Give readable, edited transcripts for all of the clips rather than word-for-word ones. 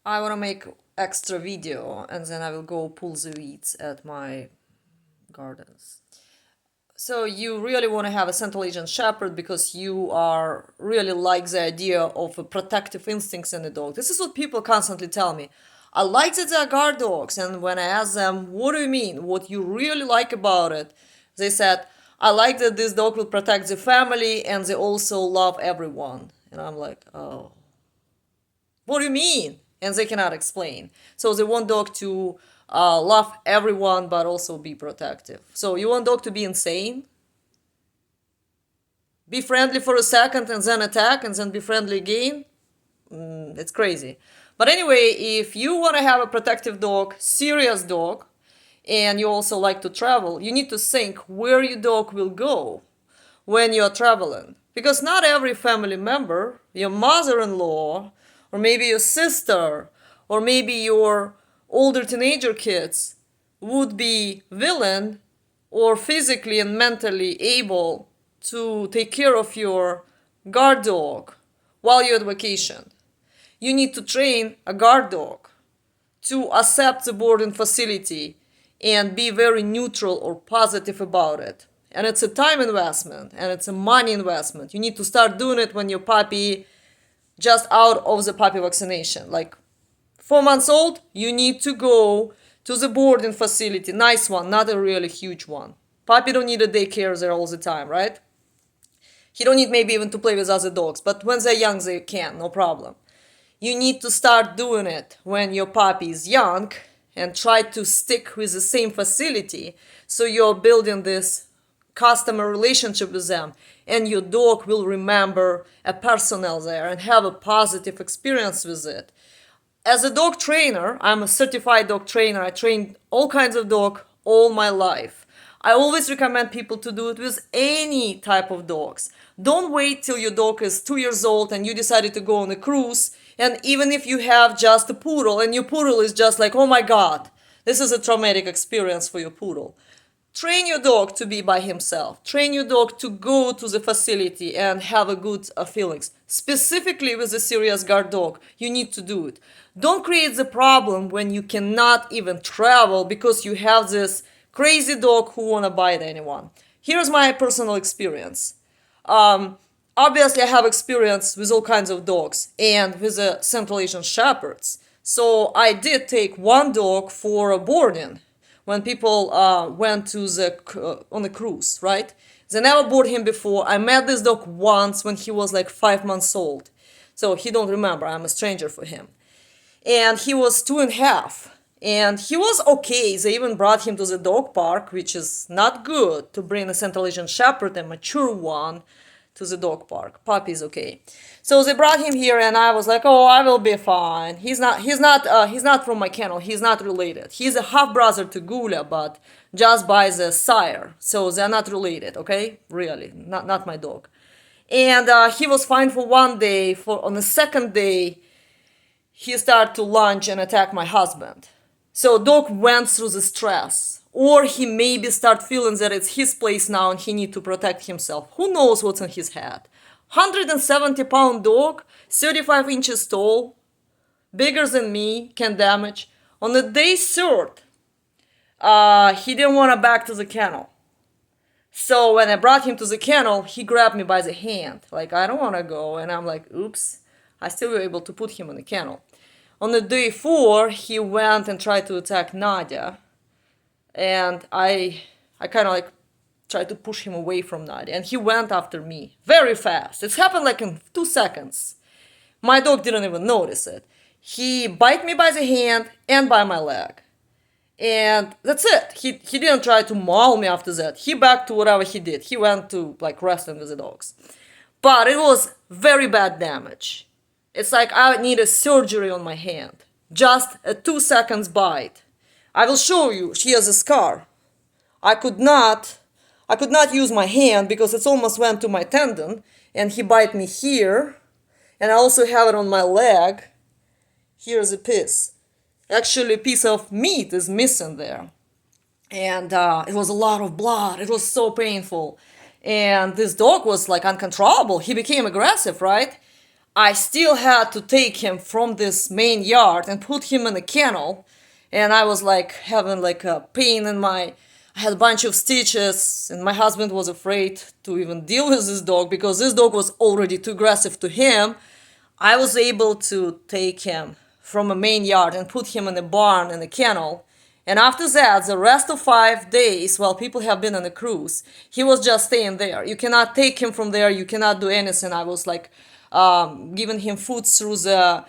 I want to make extra video and then I will go pull the weeds at my gardens. So you really want to have a Central Asian Shepherd because you are really like the idea of a protective instincts in a dog. This is what people constantly tell me. I like that they're guard dogs, and when I ask them, what do you mean? What you really like about it? They said, I like that this dog will protect the family and they also love everyone. And I'm like, oh, what do you mean? And they cannot explain. So they want dog to love everyone but also be protective. So you want dog to be insane? Be friendly for a second and then attack and then be friendly again? It's crazy. But anyway, if you want to have a protective dog, serious dog, and you also like to travel, you need to think where your dog will go when you're traveling. Because not every family member, your mother-in-law, or maybe your sister, or maybe your older teenager kids would be willing or physically and mentally able to take care of your guard dog while you're at vacation. You need to train a guard dog to accept the boarding facility and be very neutral or positive about it. And it's a time investment and it's a money investment. You need to start doing it when your puppy just out of the puppy vaccination. Like 4 months old, you need to go to the boarding facility. Nice one, not a really huge one. Puppy don't need a daycare there all the time, right? He don't need maybe even to play with other dogs, but when they're young, they can, no problem. You need to start doing it when your puppy is young and try to stick with the same facility so you're building this customer relationship with them and your dog will remember a personnel there and have a positive experience with it. As a dog trainer, I'm a certified dog trainer. I trained all kinds of dog all my life. I always recommend people to do it with any type of dogs. Don't wait till your dog is 2 years old and you decided to go on a cruise. And even if you have just a poodle and your poodle is just like, oh my God, this is a traumatic experience for your poodle. Train your dog to be by himself. Train your dog to go to the facility and have a good feelings. Specifically with a serious guard dog, you need to do it. Don't create the problem when you cannot even travel because you have this crazy dog who wanna bite anyone. Here's my personal experience. Obviously, I have experience with all kinds of dogs and with the Central Asian Shepherds. So I did take one dog for a boarding when people went to on a cruise, right? They never boarded him before. I met this dog once when he was like 5 months old. So he don't remember. I'm a stranger for him. And he was 2.5. And he was okay. They even brought him to the dog park, which is not good to bring a Central Asian Shepherd, a mature one, to the dog park. Puppy's okay. So they brought him here and I was like, oh, I will be fine. He's not from my kennel. He's not related. He's a half brother to Gula, but just by the sire. So they're not related, okay? Really, not my dog. And he was fine for one day. On the second day, he started to lunge and attack my husband. So dog went through the stress. Or he maybe start feeling that it's his place now and he need to protect himself. Who knows what's in his head? 170-pound dog, 35 inches tall, bigger than me, can damage. On the day third, he didn't want to back to the kennel. So when I brought him to the kennel, he grabbed me by the hand. Like, I don't want to go. And I'm like, oops. I still were able to put him in the kennel. On the day 4, he went and tried to attack Nadia. And I kind of like tried to push him away from Nadia. And he went after me very fast. It's happened like in 2 seconds. My dog didn't even notice it. He bit me by the hand and by my leg. And that's it. He didn't try to maul me after that. He back to whatever he did. He went to like wrestling with the dogs. But it was very bad damage. It's like I need a surgery on my hand. Just a 2 seconds bite. I will show you. She has a scar. I could not use my hand because it almost went to my tendon. And he bit me here. And I also have it on my leg. Here's a piece. Actually, a piece of meat is missing there. And it was a lot of blood. It was so painful. And this dog was like uncontrollable. He became aggressive, right? I still had to take him from this main yard and put him in a kennel. And I was like having like a pain in my, I had a bunch of stitches, and my husband was afraid to even deal with this dog because this dog was already too aggressive to him. I was able to take him from a main yard and put him in a barn in a kennel. And after that, the rest of 5 days, while people have been on a cruise, he was just staying there. You cannot take him from there. You cannot do anything. I was like giving him food through the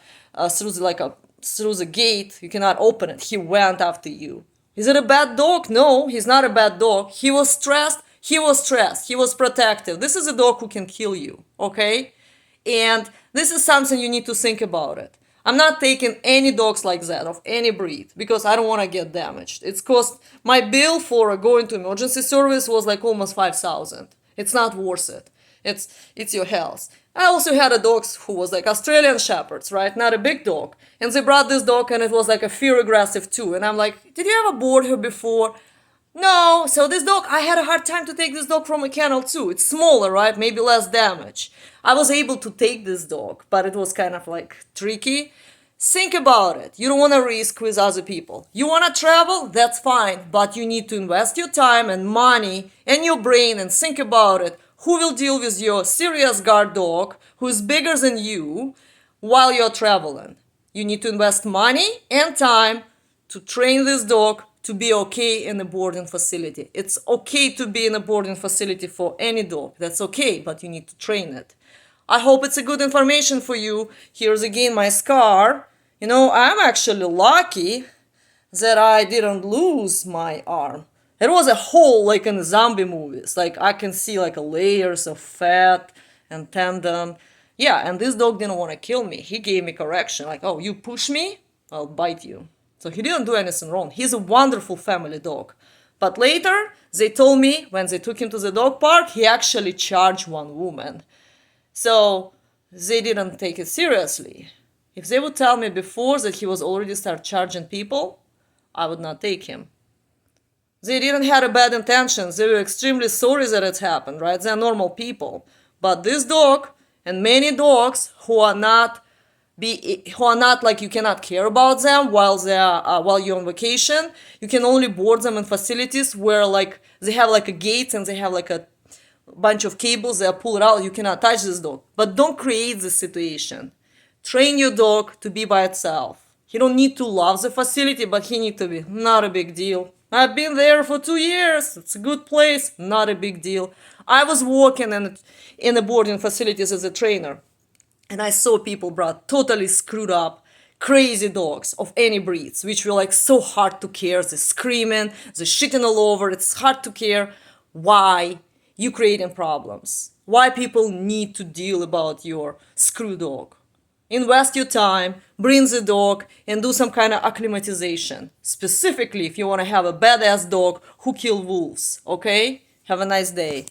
gate. You cannot open it. He went after you. Is it a bad dog? No, he's not a bad dog. He was stressed. He was stressed. He was protective. This is a dog who can kill you. Okay, and this is something you need to think about it. I'm not taking any dogs like that of any breed because I don't want to get damaged. It's cost, my bill for going to emergency service was like almost 5,000. It's not worth it. It's your health. I also had a dog who was like Australian Shepherds, right? Not a big dog. And they brought this dog and it was like a fear aggressive too. And I'm like, did you ever board her before? No, so this dog, I had a hard time to take this dog from a kennel too. It's smaller, right? Maybe less damage. I was able to take this dog, but it was kind of like tricky. Think about it. You don't want to risk with other people. You want to travel? That's fine, but you need to invest your time and money and your brain and think about it. Who will deal with your serious guard dog who is bigger than you while you're traveling? You need to invest money and time to train this dog to be okay in a boarding facility. It's okay to be in a boarding facility for any dog. That's okay, but you need to train it. I hope it's a good information for you. Here's again my scar. You know, I'm actually lucky that I didn't lose my arm. It was a hole like in the zombie movies. Like I can see like layers of fat and tendon. Yeah, and this dog didn't want to kill me. He gave me correction. Like, oh, you push me? I'll bite you. So he didn't do anything wrong. He's a wonderful family dog. But later, they told me when they took him to the dog park, he actually charged one woman. So they didn't take it seriously. If they would tell me before that he was already start charging people, I would not take him. They didn't have a bad intentions. They were extremely sorry that it happened, right? They're normal people. But this dog and many dogs who are not like you cannot care about them while while you're on vacation. You can only board them in facilities where like they have like a gate and they have like a bunch of cables that are pulled out. You cannot touch this dog. But don't create this situation. Train your dog to be by itself. He don't need to love the facility, but he need to be. Not a big deal. I've been there for 2 years. It's a good place. Not a big deal. I was working in the boarding facilities as a trainer. And I saw people brought totally screwed up, crazy dogs of any breeds, which were like so hard to care. They're screaming, they're shitting all over. It's hard to care. Why you creating problems? Why people need to deal about your screw dog? Invest your time, bring the dog, and do some kind of acclimatization. Specifically, if you want to have a badass dog who kill wolves. Okay? Have a nice day.